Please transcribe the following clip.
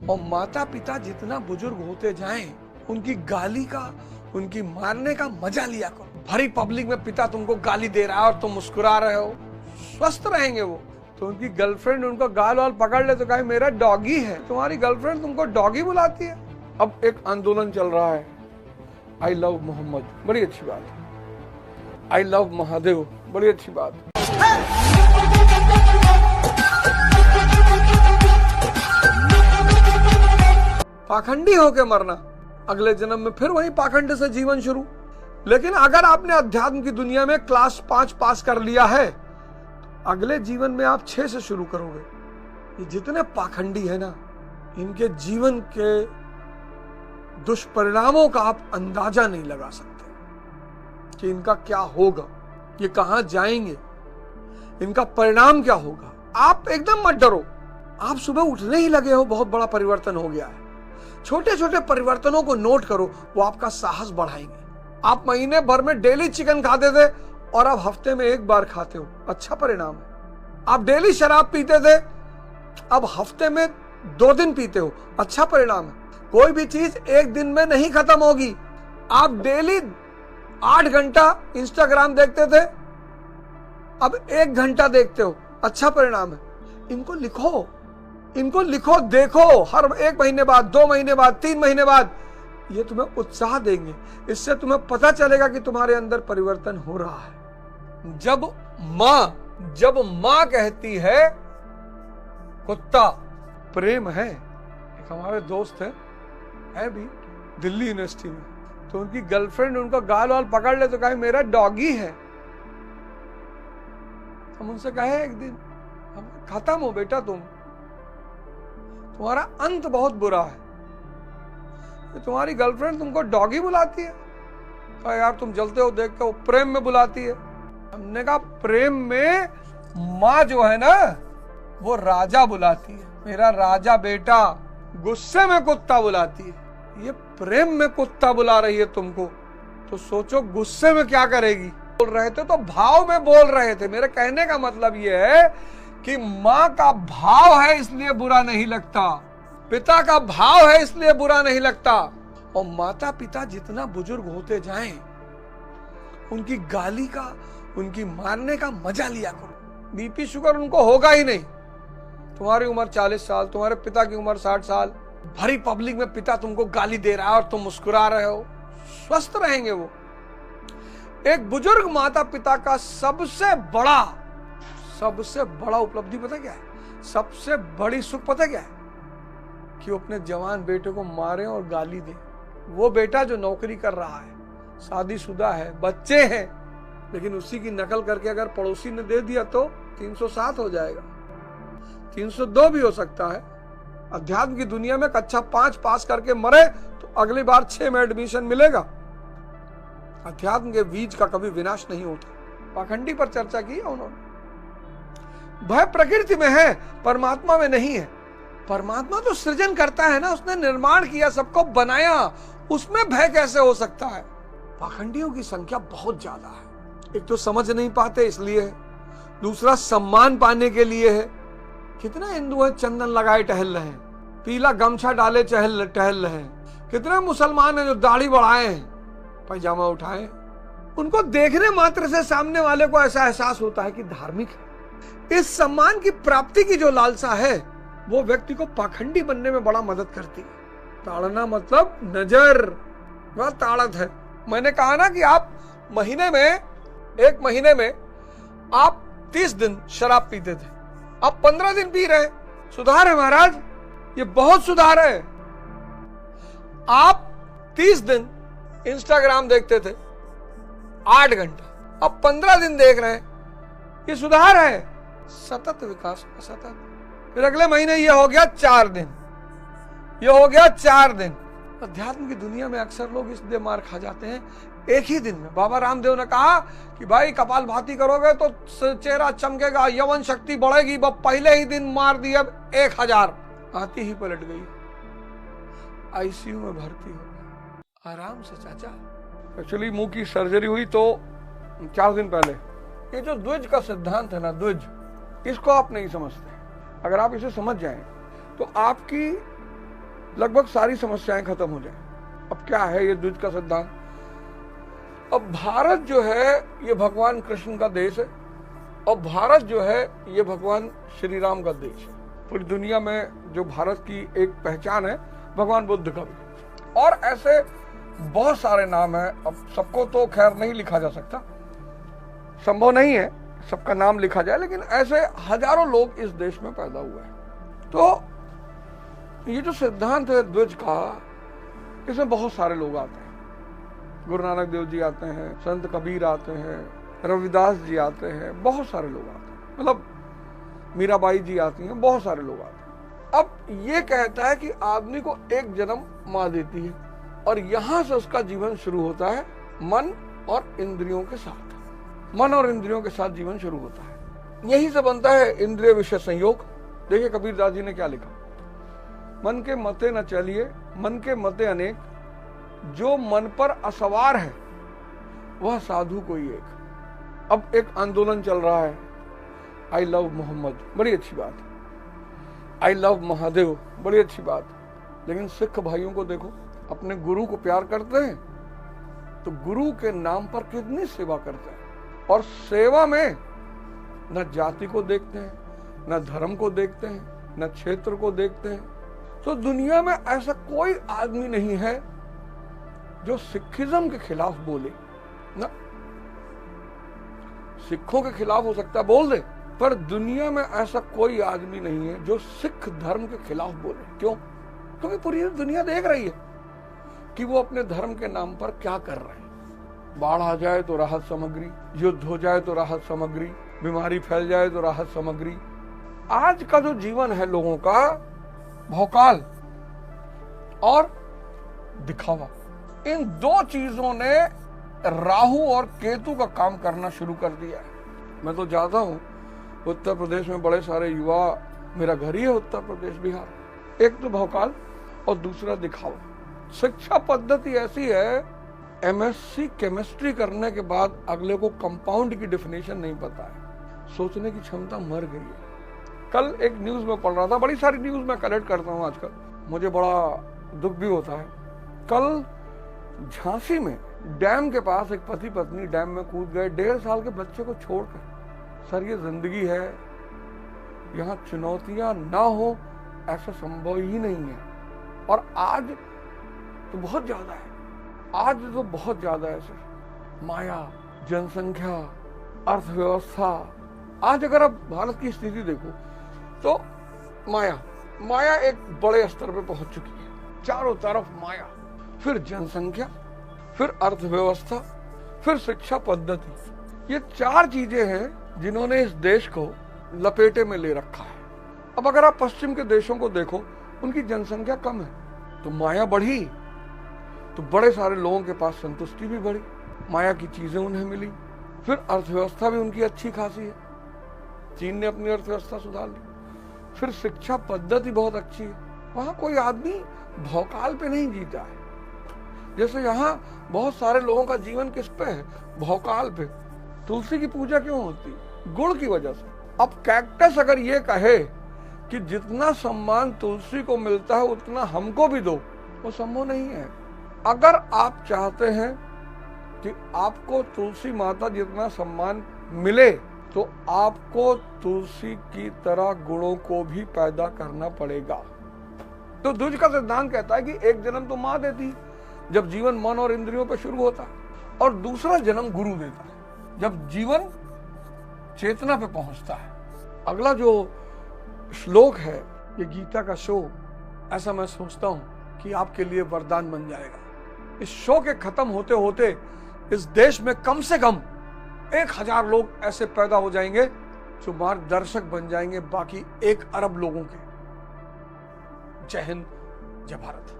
और माता पिता जितना बुजुर्ग होते जाएं, उनकी गाली का, उनकी मारने का मजा लिया करो। भरी पब्लिक में पिता तुमको गाली दे रहा है और तुम मुस्कुरा रहे हो, स्वस्थ रहेंगे वो। तो उनकी गर्लफ्रेंड उनको गाल वाल पकड़ ले तो कहे मेरा डॉगी है, तुम्हारी गर्लफ्रेंड तुमको डॉगी बुलाती है। अब एक आंदोलन चल रहा है, आई लव मोहम्मद, बड़ी अच्छी बात है। आई लव महादेव, बड़ी अच्छी बात है। पाखंडी होके मरना, अगले जन्म में फिर वही पाखंड से जीवन शुरू। लेकिन अगर आपने अध्यात्म की दुनिया में क्लास 5 पास कर लिया है, तो अगले जीवन में आप 6 से शुरू करोगे। ये जितने पाखंडी है ना, इनके जीवन के दुष्परिणामों का आप अंदाजा नहीं लगा सकते कि इनका क्या होगा, ये कहां जाएंगे, इनका परिणाम क्या होगा। आप एकदम मत डरो, आप सुबह उठने ही लगे हो, बहुत बड़ा परिवर्तन हो गया है। छोटे छोटे परिवर्तनों को नोट करो, वो आपका साहस बढ़ाएंगे। आप महीने भर में डेली चिकन खाते थे और अब हफ्ते में 1 बार खाते हो, अच्छा परिणाम है। आप डेली शराब पीते थे, अब हफ्ते में 2 दिन पीते हो, अच्छा परिणाम है। कोई भी चीज एक दिन में नहीं खत्म होगी। आप डेली 8 घंटा इंस्टाग्राम देखते थे, अब 1 घंटा देखते हो, अच्छा परिणाम है। इनको लिखो, इनको लिखो, देखो, हर 1 महीने बाद, 2 महीने बाद, 3 महीने बाद, ये तुम्हें उत्साह देंगे। इससे तुम्हें पता चलेगा कि तुम्हारे अंदर परिवर्तन हो रहा है। जब मां कहती है कुत्ता, प्रेम है। एक हमारे दोस्त है भी दिल्ली यूनिवर्सिटी में, तो उनकी गर्लफ्रेंड उनको गाल वाल पकड़ ले तो कहे मेरा डॉगी है। हम उनसे कहे एक दिन, खत्म हो बेटा, तुम्हारा अंत बहुत बुरा है। तुम्हारी गर्लफ्रेंड तुमको डॉगी बुलाती है, तो यार तुम जलते हो देख के, वो प्रेम में बुलाती है। हमने कहा प्रेम में माँ जो है ना, वो राजा बुलाती है, मेरा राजा बेटा। गुस्से में कुत्ता बुलाती है, ये प्रेम में कुत्ता बुला रही है तुमको, तो सोचो गुस्से में क्या करेगी। बोल रहे थे तो भाव में बोल रहे थे। मेरे कहने का मतलब ये है कि माँ का भाव है इसलिए बुरा नहीं लगता, पिता का भाव है इसलिए बुरा नहीं लगता। और माता पिता जितना बुजुर्ग होते जाएं, उनकी गाली का, उनकी मारने का मजा लिया करो। बीपी शुगर उनको होगा ही नहीं। तुम्हारी उम्र 40 साल, तुम्हारे पिता की उम्र 60 साल, भरी पब्लिक में पिता तुमको गाली दे रहा है और तुम मुस्कुरा रहे हो, स्वस्थ रहेंगे वो। एक बुजुर्ग माता पिता का सबसे बड़ा उपलब्धि पता क्या है? सबसे बड़ी सुख पता क्या है? कि वो अपने जवान बेटे को मारे और गाली दे। वो बेटा जो नौकरी कर रहा है, शादीशुदा है, बच्चे हैं, लेकिन उसी की नकल करके अगर पड़ोसी ने दे दिया तो 307 हो जाएगा, 302 भी हो सकता है। अध्यात्म की दुनिया में कक्षा 5 पास करके मरे तो अगली बार 6 में एडमिशन मिलेगा। अध्यात्म के बीज का कभी विनाश नहीं होता। पाखंडी पर चर्चा की उन्होंने। भय प्रकृति में है, परमात्मा में नहीं है। परमात्मा तो सृजन करता है ना, उसने निर्माण किया, सबको बनाया, उसमें भय कैसे हो सकता है? पाखंडियों की संख्या बहुत ज्यादा है। एक तो समझ नहीं पाते इसलिए है, दूसरा सम्मान पाने के लिए है। कितने हिंदू हैं चंदन लगाए टहल रहे हैं, पीला गमछा डाले टहल रहे हैं। कितने मुसलमान हैं जो दाढ़ी बढ़ाए हैं, पैजामा उठाए। उनको देखने मात्र से सामने वाले को ऐसा एहसास होता है कि धार्मिक है। इस सम्मान की प्राप्ति की जो लालसा है, वो व्यक्ति को पाखंडी बनने में बड़ा मदद करती है। ताड़ना मतलब नजर, वह ताड़त है। मैंने कहा ना कि आप एक महीने में आप 30 दिन शराब पीते थे, अब 15 दिन पी रहे। सुधार है महाराज, ये बहुत सुधार है। आप 30 दिन इंस्टाग्राम देखते थे 8 घंटा, अब 15 दिन देख रहे हैं, ये सुधार है। सतत विकास, सतत। फिर अगले महीने ये हो गया 4 दिन, ये हो गया 4 दिन। अध्यात्म की दुनिया में अक्सर लोग इसलिए मार खा जाते हैं एक ही दिन में। बाबा रामदेव ने कहा कि भाई कपालभाति करोगे तो चेहरा चमकेगा, यवन शक्ति बढ़ेगी। वो पहले ही दिन मार दी, अब 1000 आती ही पलट गई, आईसीयू में भर्ती हो गया। आराम से चाचा। एक्चुअली मुंह की सर्जरी हुई तो 4 दिन पहले। ये जो द्विज का सिद्धांत है ना, द्विज, इसको आप नहीं समझते। अगर आप इसे समझ जाएं तो आपकी लगभग सारी समस्याएं खत्म हो जाए। अब क्या है ये द्विज का सिद्धांत? अब भारत जो है ये भगवान कृष्ण का देश है और भारत जो है ये भगवान श्री राम का देश है। पूरी दुनिया में जो भारत की एक पहचान है भगवान बुद्ध का भी, और ऐसे बहुत सारे नाम हैं। अब सबको तो खैर नहीं लिखा जा सकता, संभव नहीं है सबका नाम लिखा जाए, लेकिन ऐसे हजारों लोग इस देश में पैदा हुए हैं। तो ये जो सिद्धांत है द्विज का, इसमें बहुत सारे लोग आते हैं। गुरु नानक देव जी आते हैं, संत कबीर आते हैं, रविदास जी आते हैं, बहुत सारे लोग आते हैं, मतलब मीराबाई जी आती हैं, बहुत सारे लोग आते हैं। अब ये कहता है कि आदमी को एक जन्म माँ देती है और यहां से उसका जीवन शुरू होता है मन और इंद्रियों के साथ। मन और इंद्रियों के साथ जीवन शुरू होता है, यहीं से बनता है इंद्रिय विषय संयोग। देखिए कबीरदास जी ने क्या लिखा, मन के मते न चलिए, मन के मते अनेक, जो मन पर असवार है वह साधु कोई एक। अब एक आंदोलन चल रहा है, आई लव मोहम्मद, बड़ी अच्छी बात, आई लव महादेव, बड़ी अच्छी बात, लेकिन सिख भाइयों को देखो, अपने गुरु को प्यार करते हैं तो गुरु के नाम पर कितनी सेवा करते हैं, और सेवा में न जाति को देखते हैं, न धर्म को देखते हैं, न क्षेत्र को देखते हैं। तो दुनिया में ऐसा कोई आदमी नहीं है जो सिखिज्म के खिलाफ बोले ना। सिखों के खिलाफ हो सकता है बोल दे, पर दुनिया में ऐसा कोई आदमी नहीं है जो सिख धर्म के खिलाफ बोले। क्यों? क्योंकि पूरी दुनिया देख रही है कि वो अपने धर्म के नाम पर क्या कर रहे हैं। बाढ़ आ जाए तो राहत सामग्री, युद्ध हो जाए तो राहत सामग्री, बीमारी फैल जाए तो राहत सामग्री। आज का जो जीवन है लोगों का, भौकाल और दिखावा, इन दो चीजों ने राहु और केतु का काम करना शुरू कर दिया है। मैं तो जाता हूं उत्तर प्रदेश में, बड़े सारे युवा, मेरा घर ही है उत्तर प्रदेश बिहार। एक तो भौकाल और दूसरा दिखावा। शिक्षा पद्धति ऐसी है, एमएससी केमिस्ट्री करने के बाद अगले को कंपाउंड की डेफिनेशन नहीं पता है, सोचने की क्षमता मर गई है। कल एक न्यूज में पढ़ रहा था, बड़ी सारी न्यूज मैं कलेक्ट करता हूं आजकल, मुझे बड़ा दुख भी होता है। कल झांसी में डैम के पास एक पति पत्नी डैम में कूद गए 1.5 साल के बच्चे को छोड़कर। सर ये जिंदगी है, यहाँ चुनौतियां ना हो ऐसा संभव ही नहीं है। और आज तो बहुत ज्यादा है, आज तो बहुत ज्यादा है सर। माया, जनसंख्या, अर्थव्यवस्था, आज अगर आप भारत की स्थिति देखो तो माया एक बड़े स्तर पे पहुंच चुकी है, चारों तरफ माया, फिर जनसंख्या, फिर अर्थव्यवस्था, फिर शिक्षा पद्धति। ये 4 चीजें हैं जिन्होंने इस देश को लपेटे में ले रखा है। अब अगर आप पश्चिम के देशों को देखो, उनकी जनसंख्या कम है तो माया बढ़ी, तो बड़े सारे लोगों के पास संतुष्टि भी बढ़ी, माया की चीजें उन्हें मिली। फिर अर्थव्यवस्था भी उनकी अच्छी खासी है, चीन ने अपनी अर्थव्यवस्था सुधार ली। फिर शिक्षा पद्धति बहुत अच्छी है, वहां कोई आदमी भौकाल पे नहीं जीता है। जैसे यहाँ बहुत सारे लोगों का जीवन किस पे है? भौकाल पे। तुलसी की पूजा क्यों होती? गुड़ की वजह से। अब कैक्टस अगर ये कहे कि जितना सम्मान तुलसी को मिलता है उतना हमको भी दो, वो संभव नहीं है। अगर आप चाहते हैं कि आपको तुलसी माता जितना सम्मान मिले तो आपको तुलसी की तरह गुणों को भी पैदा करना पड़ेगा। तो द्विज का सिद्धांत कहता है कि एक जन्म तो माँ देती जब जीवन मन और इंद्रियों पर शुरू होता है, और दूसरा जन्म गुरु देता है जब जीवन चेतना पे पहुंचता है। अगला जो श्लोक है ये गीता का शो, ऐसा मैं सोचता हूं कि आपके लिए वरदान बन जाएगा। इस शो के खत्म होते होते इस देश में कम से कम 1000 लोग ऐसे पैदा हो जाएंगे जो मार्गदर्शक बन जाएंगे बाकी 1 अरब लोगों के। जय हिंद, जय भारत।